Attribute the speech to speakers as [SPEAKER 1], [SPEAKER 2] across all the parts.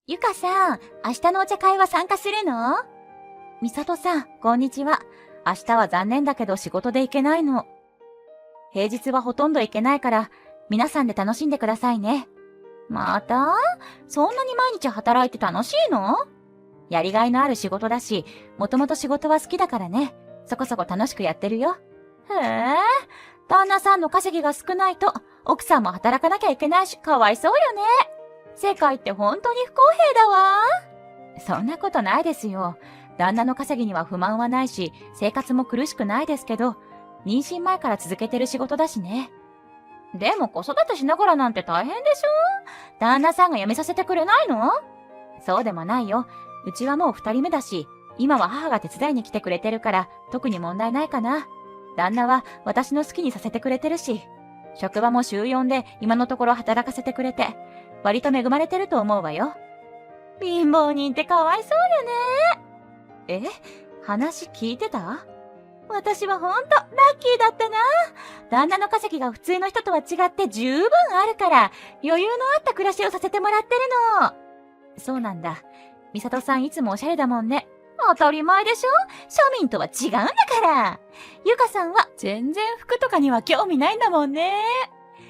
[SPEAKER 1] ゆかさん、明日のお茶会は参加するの？みさとさん、こんにちは。明日は残念だけど仕事で行けないの。平日はほとんど行けないから、皆さんで楽しんでくださいね。また？そんなに毎日働いて楽しいの？やりがいのある仕事だし、もともと仕事は好きだからね。そこそこ楽しくやってるよ。へえ、旦那さんの稼ぎが少ないと、奥さんも働かなきゃいけないし、かわいそうよね。世界って本当に不公平だわ。そんなことないですよ。旦那の稼ぎには不満はないし、生活も苦しくないですけど、妊娠前から続けてる仕事だしね。でも子育てしながらなんて大変でしょ？旦那さんが辞めさせてくれないの？そうでもないよ。うちはもう2人目だし、今は母が手伝いに来てくれてるから、特に問題ないかな。旦那は私の好きにさせてくれてるし、職場も週4で今のところ働かせてくれて、割と恵まれてると思うわよ。貧乏人ってかわいそうよね。話聞いてた？私はほんとラッキーだったな。旦那の稼ぎが普通の人とは違って十分あるから、余裕のあった暮らしをさせてもらってるの。そうなんだ。みさとさんいつもおしゃれだもんね。当たり前でしょ？庶民とは違うんだから。ゆかさんは全然服とかには興味ないんだもんね。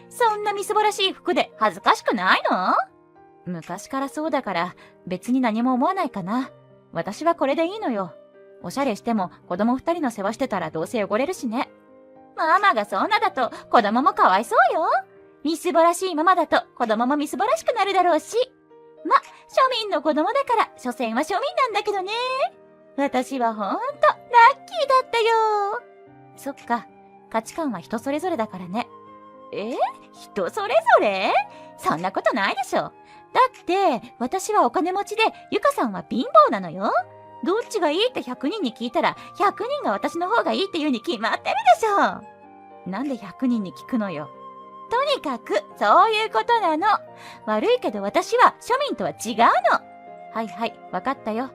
[SPEAKER 1] そんなみすぼらしい服で恥ずかしくないの？昔からそうだから別に何も思わないかな。私はこれでいいのよ。おしゃれしても子供2人の世話してたらどうせ汚れるしね。ママがそんなだと子供もかわいそうよ。みすぼらしいママだと子供もみすぼらしくなるだろうし。ま、庶民の子供だから所詮は庶民なんだけどね。私はほんとラッキーだったよ。そっか、価値観は人それぞれだからね。人それぞれ？そんなことないでしょ。だって私はお金持ちでゆかさんは貧乏なのよ。どっちがいいって100人に聞いたら100人が私の方がいいって言うに決まってるでしょ。なんで100人に聞くのよ。とにかくそういうことなの。悪いけど私は庶民とは違うの。はいはい、わかったよ。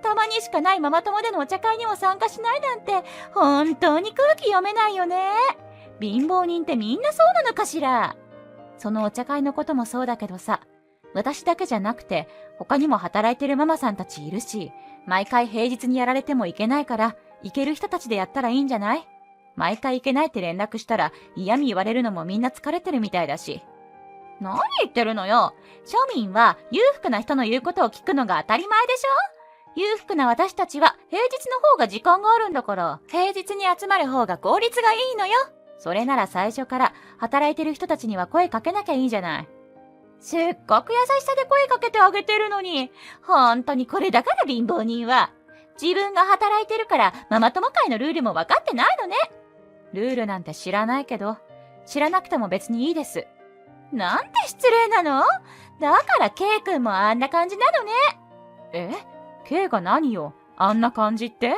[SPEAKER 1] たまにしかないママ友でのお茶会にも参加しないなんて本当に空気読めないよね。貧乏人ってみんなそうなのかしら。そのお茶会のこともそうだけどさ、私だけじゃなくて他にも働いてるママさんたちいるし、毎回平日にやられてもいけないから行ける人たちでやったらいいんじゃない？毎回行けないって連絡したら嫌味言われるのもみんな疲れてるみたいだし。何言ってるのよ。庶民は裕福な人の言うことを聞くのが当たり前でしょ？裕福な私たちは平日の方が時間があるんだから、平日に集まる方が効率がいいのよ。それなら最初から働いてる人たちには声かけなきゃいいじゃない。せっかく優しさで声かけてあげてるのに、本当にこれだから貧乏人は。自分が働いてるからママ友会のルールも分かってないのね。ルールなんて知らないけど、知らなくても別にいいです。なんて失礼なの？だから K 君もあんな感じなのね。K が何よ？あんな感じって？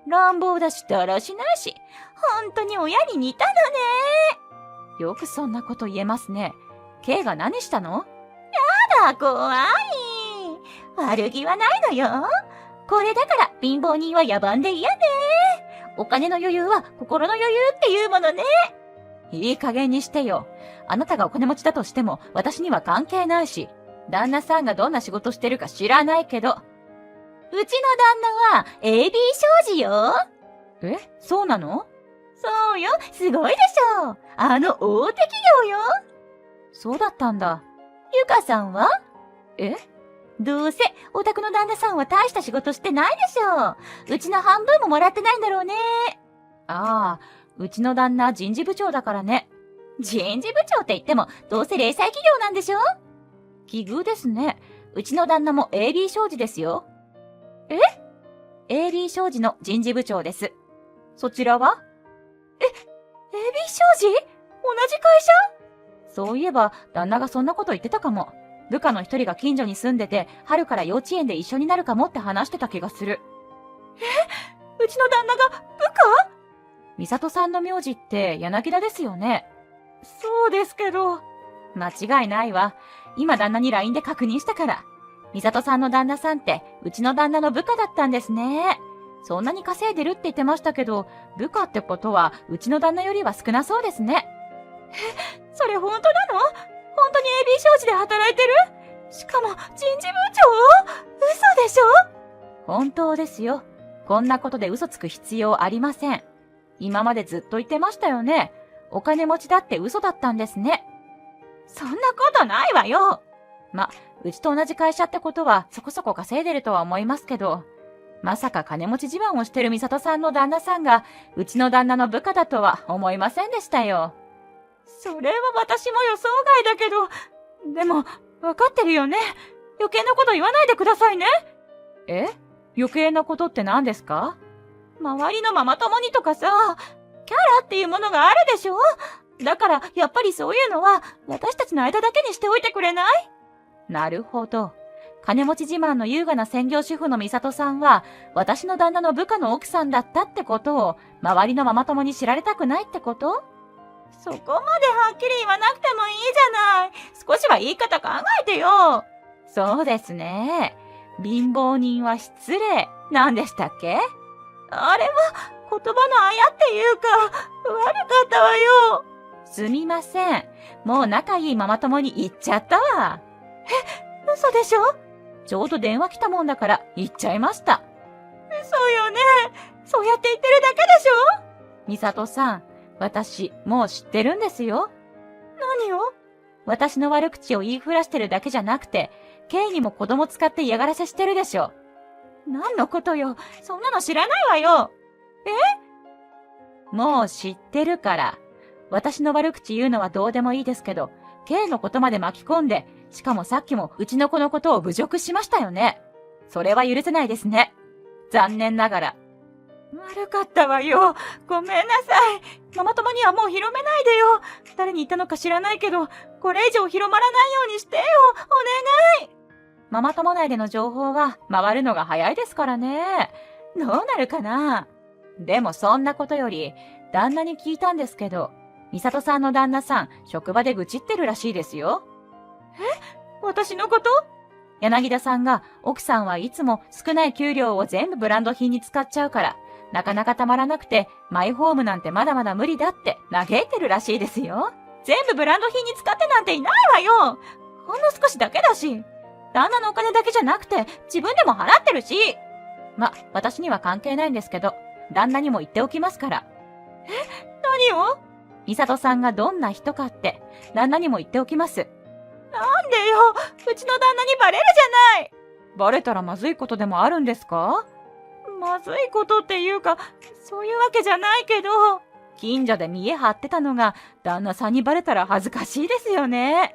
[SPEAKER 1] 乱暴だしだらしないし、本当に親に似たのね。よくそんなこと言えますね。K が何したの？やだ、怖い。悪気はないのよ。これだから貧乏人は野蛮で嫌ね。お金の余裕は心の余裕っていうものね。いい加減にしてよ。あなたがお金持ちだとしても私には関係ないし、旦那さんがどんな仕事してるか知らないけど。うちの旦那は AB 商事よ。そうなの？そうよ、すごいでしょ。あの大手企業よ。そうだったんだ。ゆかさんは？どうせお宅の旦那さんは大した仕事してないでしょう。うちの半分ももらってないんだろうね。ああ、うちの旦那人事部長だからね。人事部長って言ってもどうせ零細企業なんでしょ？奇遇ですね。うちの旦那も AB 商事ですよ。AB 商事の人事部長です。そちらは？AB 商事？同じ会社？そういえば旦那がそんなこと言ってたかも。部下の一人が近所に住んでて、春から幼稚園で一緒になるかもって話してた気がする。うちの旦那が部下？みさとさんの名字って柳田ですよね。そうですけど。間違いないわ。今旦那に LINE で確認したから。みさとさんの旦那さんってうちの旦那の部下だったんですね。そんなに稼いでるって言ってましたけど、部下ってことはうちの旦那よりは少なそうですね。それ本当なの？本当に AB 商事で働いてる？しかも人事部長？嘘でしょ？本当ですよ。こんなことで嘘つく必要ありません。今までずっと言ってましたよね。お金持ちだって嘘だったんですね。そんなことないわよ。うちと同じ会社ってことはそこそこ稼いでるとは思いますけど、まさか金持ち自慢をしてる美里さんの旦那さんがうちの旦那の部下だとは思いませんでしたよ。それは私も予想外だけど、でも分かってるよね。余計なこと言わないでくださいね。余計なことって何ですか？周りのママ友にとかさ、キャラっていうものがあるでしょ？だからやっぱりそういうのは私たちの間だけにしておいてくれない？なるほど。金持ち自慢の優雅な専業主婦の美里さんは、私の旦那の部下の奥さんだったってことを、周りのママ友に知られたくないってこと？そこまではっきり言わなくてもいいじゃない。少しは言い方考えてよ。そうですね。貧乏人は失礼。なんでしたっけ？あれは言葉のあやっていうか、悪かったわよ。すみません。もう仲いいママ友に言っちゃったわ。嘘でしょ？ちょうど電話来たもんだから言っちゃいました。嘘よね。そうやって言ってるだけでしょ？美里さん、私もう知ってるんですよ。何を？私の悪口を言いふらしてるだけじゃなくて、K にも子供使って嫌がらせしてるでしょ。何のことよ。そんなの知らないわよ。もう知ってるから。私の悪口言うのはどうでもいいですけど、K のことまで巻き込んで、しかもさっきもうちの子のことを侮辱しましたよね。それは許せないですね。残念ながら。悪かったわよ。ごめんなさい。ママ友にはもう広めないでよ。誰に言ったのか知らないけど、これ以上広まらないようにしてよ。お願い。ママ友内での情報は回るのが早いですからね。どうなるかな。でもそんなことより、旦那に聞いたんですけど、美里さんの旦那さん、職場で愚痴ってるらしいですよ。私のこと？柳田さんが、奥さんはいつも少ない給料を全部ブランド品に使っちゃうから、なかなかたまらなくて、マイホームなんてまだまだ無理だって嘆いてるらしいですよ。全部ブランド品に使ってなんていないわよ。ほんの少しだけだし。旦那のお金だけじゃなくて、自分でも払ってるし。私には関係ないんですけど、旦那にも言っておきますから。何を？美里さんがどんな人かって、旦那にも言っておきます。なんでよ、うちの旦那にバレるじゃない。バレたらまずいことでもあるんですか？まずいことっていうか、そういうわけじゃないけど、近所で見栄張ってたのが旦那さんにバレたら恥ずかしいですよね。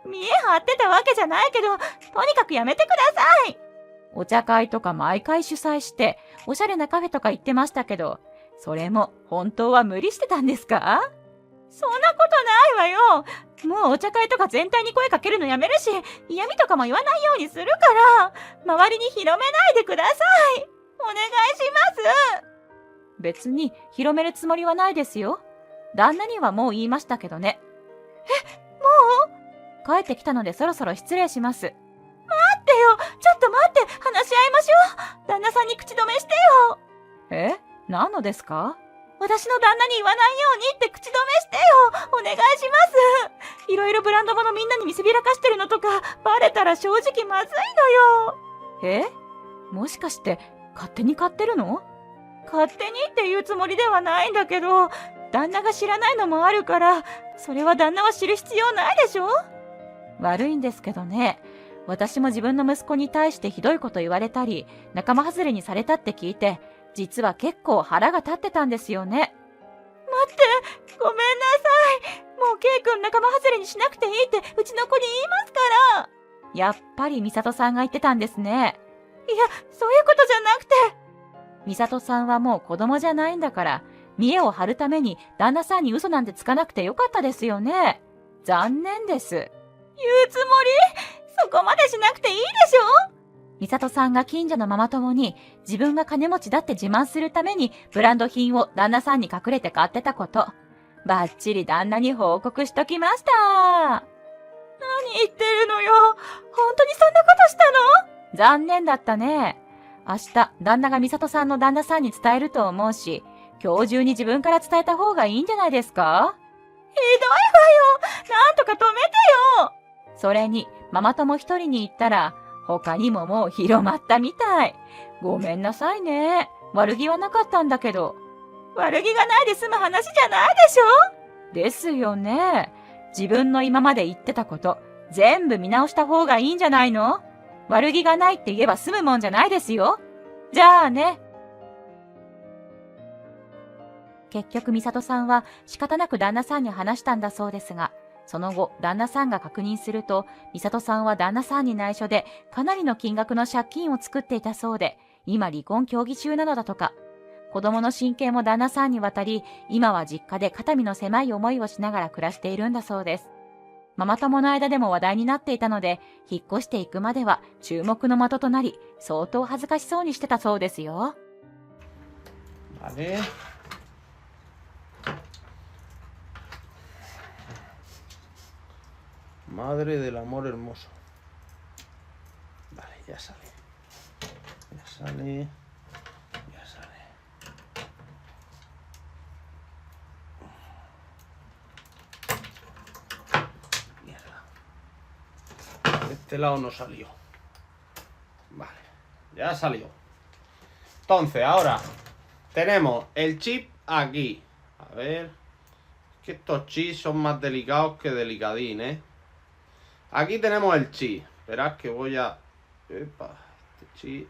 [SPEAKER 1] 見栄張ってたわけじゃないけど、とにかくやめてください。お茶会とか毎回主催して、おしゃれなカフェとか行ってましたけど、それも本当は無理してたんですか？そんなことないわよ。もうお茶会とか全体に声かけるのやめるし、嫌味とかも言わないようにするから、周りに広めないでください。お願いします。別に広めるつもりはないですよ。旦那にはもう言いましたけどね。もう？帰ってきたのでそろそろ失礼します。待ってよ。ちょっと待って。話し合いましょう。旦那さんに口止めしてよ。何のですか？私の旦那に言わないようにって口止めしてよ。お願いします。いろいろブランド物みんなに見せびらかしてるのとか、バレたら正直まずいのよ。もしかして勝手に買ってるの？勝手にっていうつもりではないんだけど、旦那が知らないのもあるから、それは旦那は知る必要ないでしょ？悪いんですけどね。私も自分の息子に対してひどいこと言われたり、仲間外れにされたって聞いて、実は結構腹が立ってたんですよね。待って、ごめんなさい。もう K 君仲間外れにしなくていいってうちの子に言いますから。やっぱり美里さんが言ってたんですね。いや、そういうことじゃなくて。美里さんはもう子供じゃないんだから、見栄を張るために旦那さんに嘘なんてつかなくてよかったですよね。残念です。言うつもり？そこまでしなくていいでしょ？美里さんが近所のママ友に自分が金持ちだって自慢するためにブランド品を旦那さんに隠れて買ってたこと、バッチリ旦那に報告しときました。何言ってるのよ。本当にそんなことしたの？残念だったね。明日、旦那が美里さんの旦那さんに伝えると思うし、今日中に自分から伝えた方がいいんじゃないですか？ひどいわよ。なんとか止めてよ。それに、ママ友一人に言ったら、他にももう広まったみたい。ごめんなさいね。悪気はなかったんだけど。悪気がないで済む話じゃないでしょ？ですよね。自分の今まで言ってたこと、全部見直した方がいいんじゃないの？悪気がないって言えば済むもんじゃないですよ。じゃあね。結局、美里さんは仕方なく旦那さんに話したんだそうですが、その後、旦那さんが確認すると、美里さんは旦那さんに内緒で、かなりの金額の借金を作っていたそうで、今離婚協議中なのだとか。子供の親権も旦那さんに渡り、今は実家で肩身の狭い思いをしながら暮らしているんだそうです。ママ友の間でも話題になっていたので、引っ越していくまでは注目の的となり、相当恥ずかしそうにしてたそうですよ。
[SPEAKER 2] Vale. Madre del amor hermoso. Vale, ya sale. Ya sale. Ya sale. Mierda. De este lado no salió. Vale, ya salió. Entonces, ahora tenemos el chip aquí. A ver. Es que estos chips son más delicados que delicadín, ¿eh? Aquí tenemos el chip. Esperad que voy a... Epa, este chip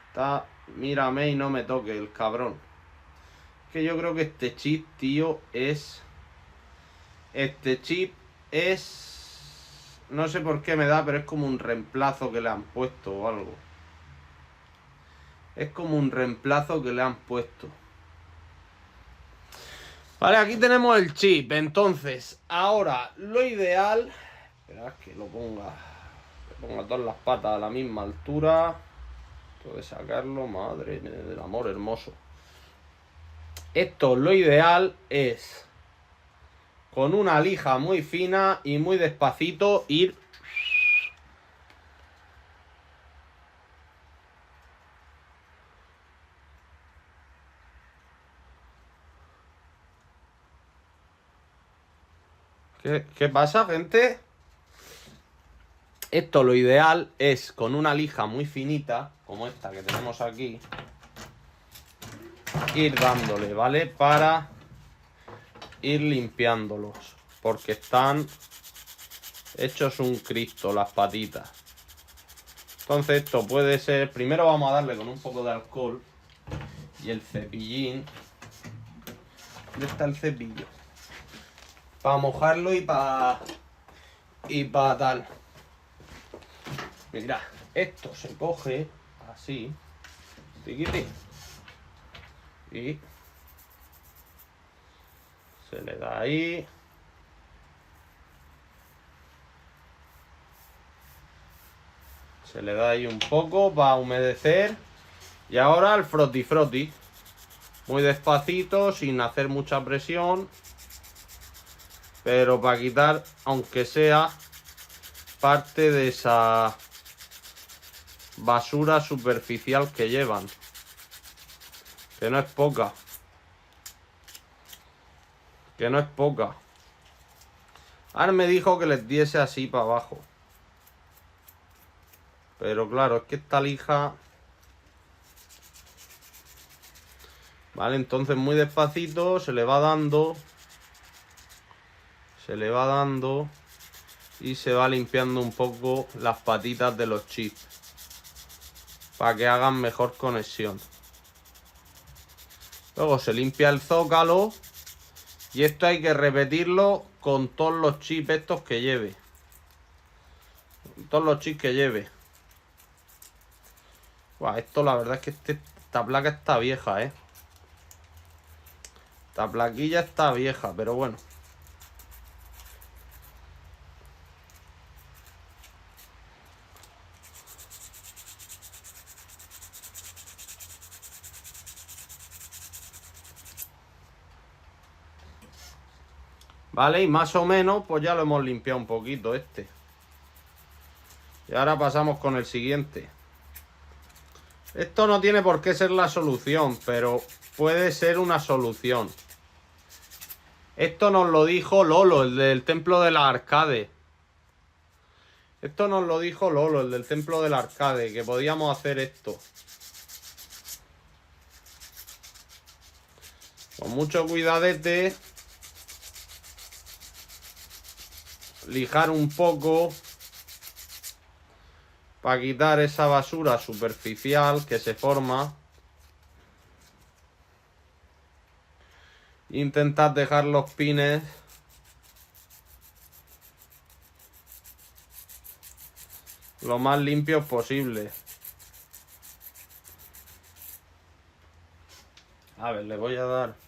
[SPEAKER 2] está... Mírame y no me toque el cabrón. Que yo creo que este chip, tío, es... Este chip es... No sé por qué me da, pero es como un reemplazo que le han puesto o algo. Es como un reemplazo que le han puesto. Vale, aquí tenemos el chip. Entonces, ahora lo ideal... Esperad que lo ponga... Le ponga todas las patas a la misma altura. Tengo que sacarlo, madre del amor hermoso. Esto, lo ideal es... Con una lija muy fina y muy despacito ir... ¿Qué pasa, gente? Esto lo ideal es con una lija muy finita, como esta que tenemos aquí, ir dándole, ¿vale? Para ir limpiándolos, porque están hechos un Cristo las patitas. Entonces esto puede ser... Primero vamos a darle con un poco de alcohol y el cepillín. ¿Dónde está el cepillo? Para mojarlo y para tal. Mira, esto se coge así, tiquiti, y se le da ahí. Se le da ahí un poco para humedecer. Y ahora el froti froti. Muy despacito, sin hacer mucha presión. Pero para quitar, aunque sea, parte de esa basura superficial que llevan. Que no es poca. Que no es poca. Ahora me dijo que les diese así para abajo. Pero claro, es que esta lija... Vale, entonces muy despacito se le va dando. Se le va dando. Y se va limpiando un poco las patitas de los chips. Para que hagan mejor conexión. Luego se limpia el zócalo. Y esto hay que repetirlo con todos los chips estos que lleve. Todos los chips que lleve. Buah, esto la verdad es que esta placa está vieja, ¿eh? Esta plaquilla está vieja, pero bueno. Vale, y más o menos pues ya lo hemos limpiado un poquito este. Y ahora pasamos con el siguiente. Esto no tiene por qué ser la solución, pero puede ser una solución. Esto nos lo dijo Lolo, el del templo de la arcade. Esto nos lo dijo Lolo, el del templo del arcade, que podíamos hacer esto. Con mucho cuidadete. Lijar un poco. Para quitar esa basura superficial que se forma. Intentad dejar los pines lo más limpios posible. A ver, le voy a dar